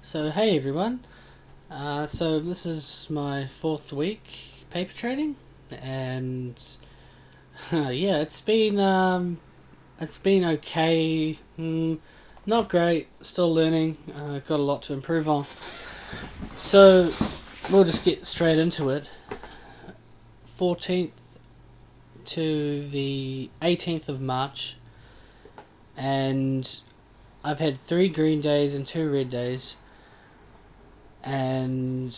So hey everyone, so this is my fourth week paper trading, and yeah, it's been okay, not great, still learning, got a lot to improve on. So we'll just get straight into it. 14th to the 18th of March, and I've had 3 green days and 2 red days, and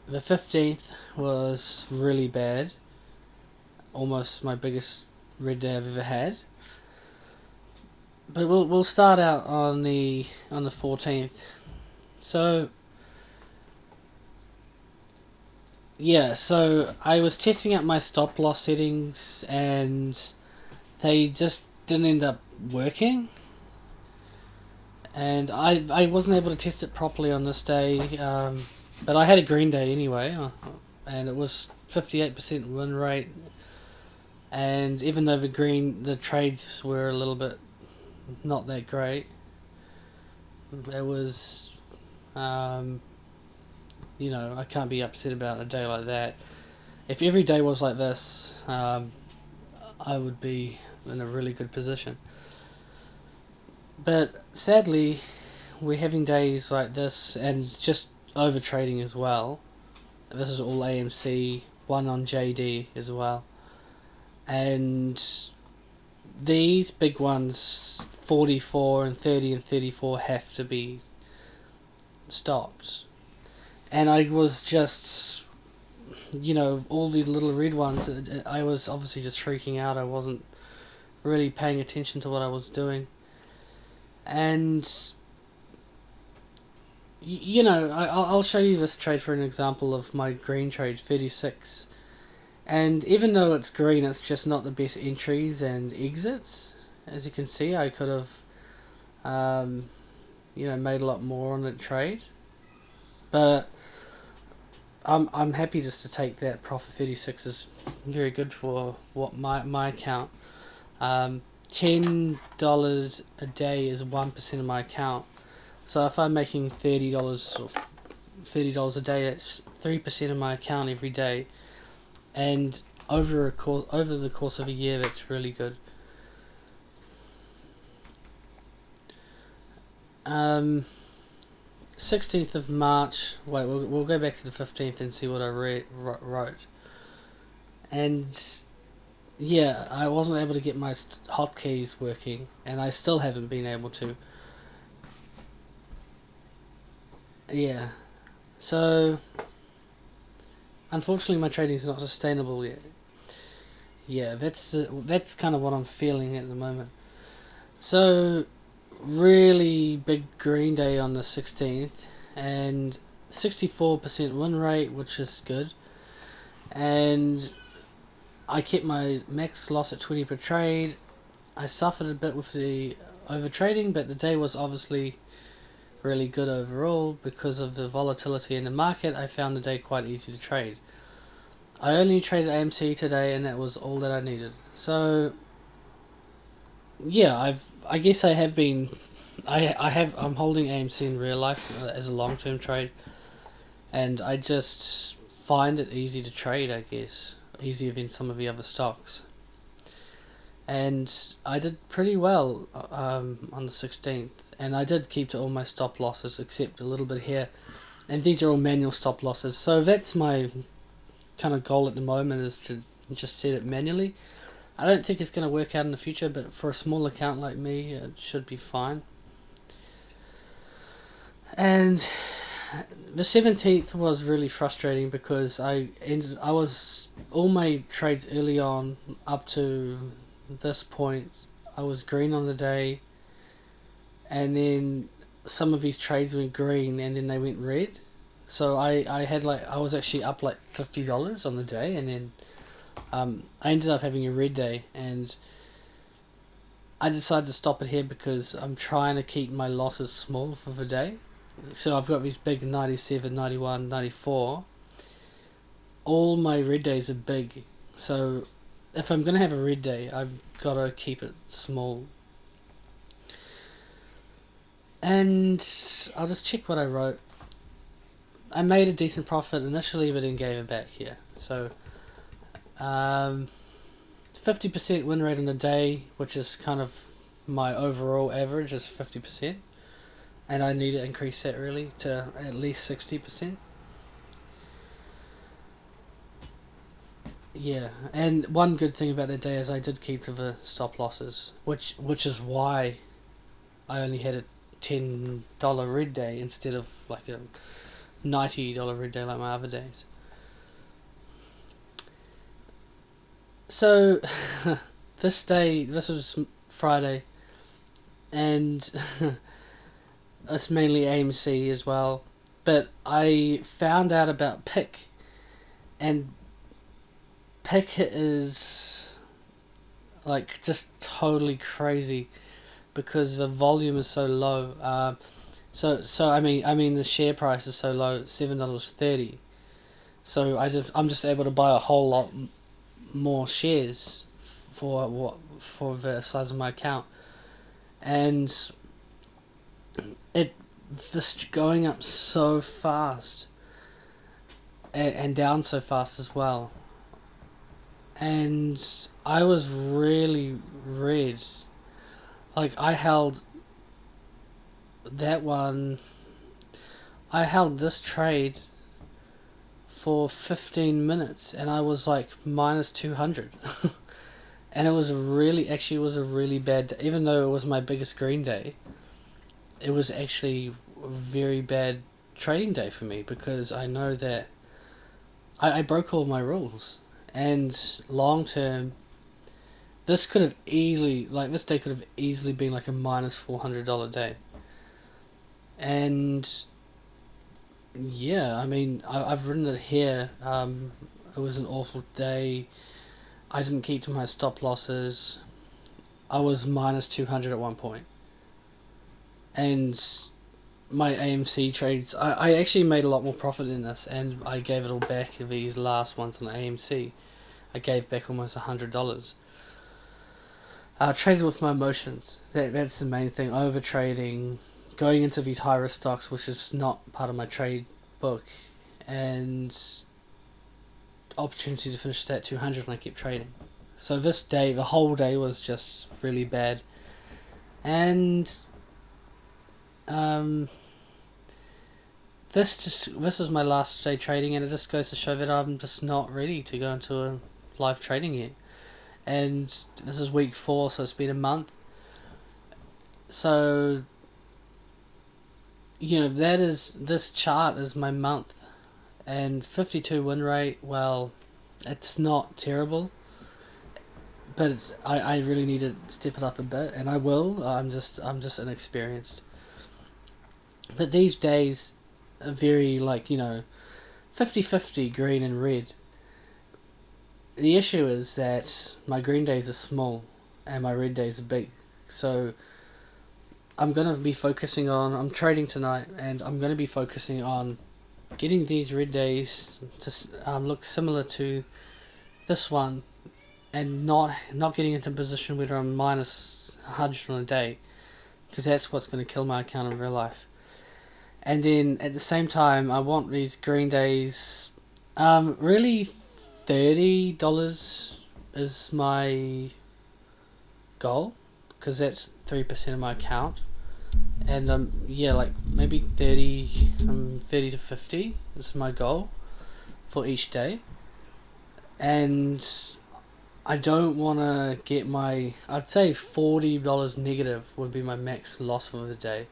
the 15th was really bad. Almost my biggest red day I've ever had. But we'll start out on the 14th. So yeah, so I was testing out my stop loss settings and they just didn't end up working. And I wasn't able to test it properly on this day, but I had a green day anyway, and it was 58% win rate. And even though the trades were a little bit not that great, it was, um, I can't be upset about a day like that. If every day was like this, I would be in a really good position. But sadly, we're having days like this and just over trading as well. This is all AMC, one on JD as well. And these big ones, 44 and 30 and 34, have to be stopped. And I was just, all these little red ones, I was obviously just freaking out. I wasn't really paying attention to what I was doing. And, I'll show you this trade for an example of my green trade, 36. And even though it's green, it's just not the best entries and exits. As you can see, I could have, made a lot more on that trade. But I'm happy just to take that profit. 36 is very good for what my account. $10 a day is 1% of my account. So if I'm making $30 a day, it's 3% of my account every day. And over the course of a year, that's really good. 16th of March. Wait, we'll go back to the 15th and see what I wrote. And yeah, I wasn't able to get my hotkeys working, and I still haven't been able to. Yeah, so unfortunately, my trading is not sustainable yet. Yeah, that's kind of what I'm feeling at the moment. So really big green day on the 16th, and 64% win rate, which is good. And I kept my max loss at 20 per trade. I suffered a bit with the over trading, but the day was obviously really good overall because of the volatility in the market. I found the day quite easy to trade. I only traded AMC today, and that was all that I needed. So yeah, I guess I have been, I'm holding AMC in real life as a long term trade, and I just find it easy to trade. I guess easier than some of the other stocks. And I did pretty well on the 16th, and I did keep to all my stop losses except a little bit here, and these are all manual stop losses. So that's my kind of goal at the moment, is to just set it manually. I don't think it's going to work out in the future, but for a small account like me, it should be fine. And the 17th was really frustrating because I was all my trades early on up to this point. I was green on the day, and then some of these trades went green and then they went red. So I had I was actually up like $50 on the day, and then I ended up having a red day, and I decided to stop it here because I'm trying to keep my losses small for the day. So I've got these big 97, 91, 94. All my red days are big. So if I'm going to have a red day, I've got to keep it small. And I'll just check what I wrote. I made a decent profit initially, but then gave it back here. So, 50% win rate on a day, which is kind of my overall average, is 50%. And I need to increase that really to at least 60%. Yeah, and one good thing about that day is I did keep to the stop losses, which is why I only had a $10 red day instead of like a $90 red day like my other days. So, this was Friday, and it's mainly AMC as well. But I found out about Pick, and Pick is like just totally crazy because the volume is so low. So I mean the share price is so low, $7.30. So I'm just able to buy a whole lot more shares for the size of my account, and it just going up so fast and down so fast as well. And I was really red. Like I held that one. I held this trade for 15 minutes and I was like minus 200. And it was it was a really bad day. Even though it was my biggest green day, it was actually a very bad trading day for me because I know that I broke all my rules. And long term, this day could have easily been like a minus $400 day. And yeah, I mean, I've written it here. It was an awful day. I didn't keep to my stop losses. I was minus 200 at one point. And my AMC trades, I actually made a lot more profit in this, and I gave it all back these last ones on AMC. I gave back almost $100. I traded with my emotions. That's the main thing. Over trading, going into these high risk stocks, which is not part of my trade book, and opportunity to finish that 200, and I keep trading. So this day, the whole day was just really bad, and this is my last day trading, and it just goes to show that I'm just not ready to go into a live trading yet. And this is week 4, so it's been a month. So, this chart is my month, and 52 win rate. Well, it's not terrible, but I really need to step it up a bit, and I will. I'm just inexperienced. But these days are very 50-50 green and red. The issue is that my green days are small and my red days are big. So I'm trading tonight, and I'm going to be focusing on getting these red days to look similar to this one, and not getting into a position where I'm minus 100 on a day, because that's what's going to kill my account in real life. And then at the same time, I want these green days. Really, $30 is my goal, because that's 3% of my account. And maybe 30 to 50 is my goal for each day. And I don't want to get I'd say $40 negative would be my max loss for the day.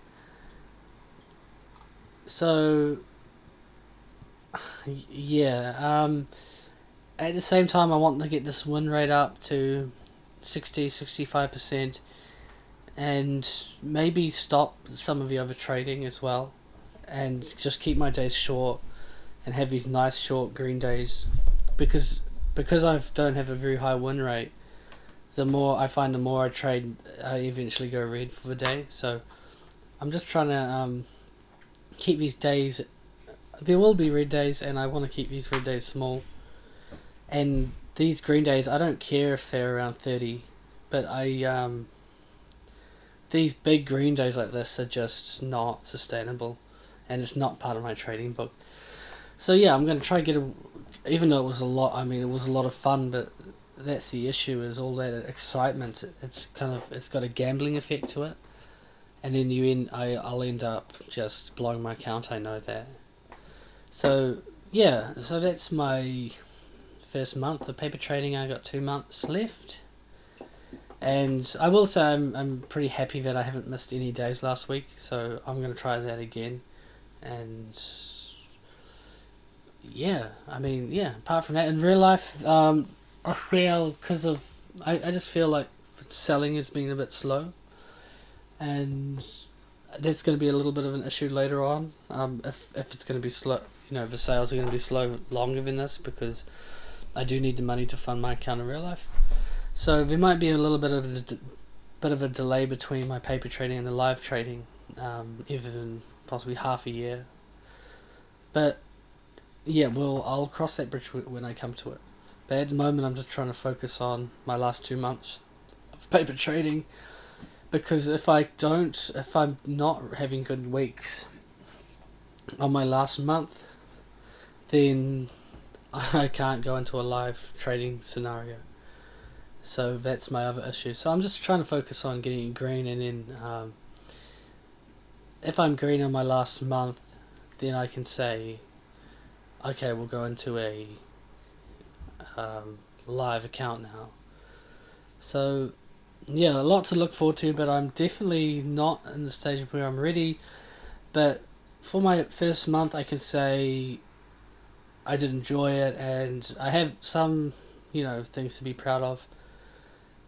So yeah, at the same time, I want to get this win rate up to 65%, and maybe stop some of the other trading as well, and just keep my days short and have these nice short green days, because I don't have a very high win rate. The more I trade, I eventually go red for the day. So I'm just trying to keep these days. There will be red days, and I want to keep these red days small. And these green days, I don't care if they're around 30, but they're these big green days like this are just not sustainable, and it's not part of my trading book. So yeah, I'm going to try to get even though it was a lot, I mean, it was a lot of fun, but that's the issue, is all that excitement, it's got a gambling effect to it. And in the end, I'll end up just blowing my account, I know that. So yeah, so that's my first month of paper trading. I got 2 months left. And I will say I'm pretty happy that I haven't missed any days last week, so I'm going to try that again. And yeah, I mean, yeah, apart from that, in real life, I feel, because of, I just feel like selling has been a bit slow. And that's going to be a little bit of an issue later on, if it's going to be slow, if the sales are going to be slow longer than this, because I do need the money to fund my account in real life. So there might be a little bit of a delay between my paper trading and the live trading, even possibly half a year. But yeah, I'll cross that bridge when I come to it. But at the moment, I'm just trying to focus on my last 2 months of paper trading, because if I'm not having good weeks on my last month, then I can't go into a live trading scenario. So that's my other issue. So I'm just trying to focus on getting green, and then if I'm green on my last month, then I can say, okay, we'll go into a live account now. So yeah, a lot to look forward to, but I'm definitely not in the stage where I'm ready. But for my first month, I can say I did enjoy it, and I have some, things to be proud of.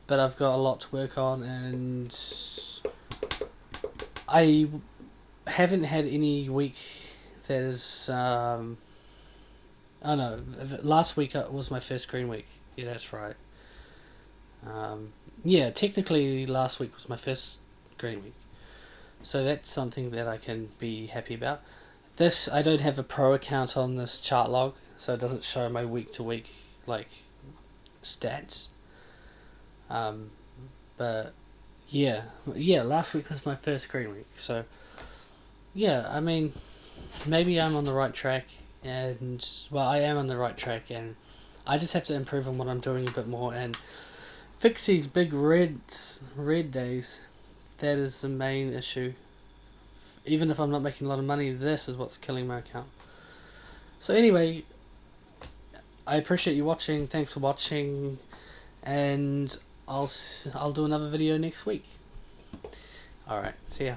But I've got a lot to work on, and I haven't had any week that is, I don't know, last week was my first green week. Yeah, that's right. Yeah, technically last week was my first green week. So that's something that I can be happy about. I don't have a pro account on this chart log, so it doesn't show my week to week, stats. But yeah, last week was my first green week. So yeah, I mean, maybe I'm on the right track, and I am on the right track, and I just have to improve on what I'm doing a bit more and fix these big red days. That is the main issue. Even if I'm not making a lot of money, this is what's killing my account. So anyway, I appreciate you watching. Thanks for watching, and I'll do another video next week. Alright, see ya.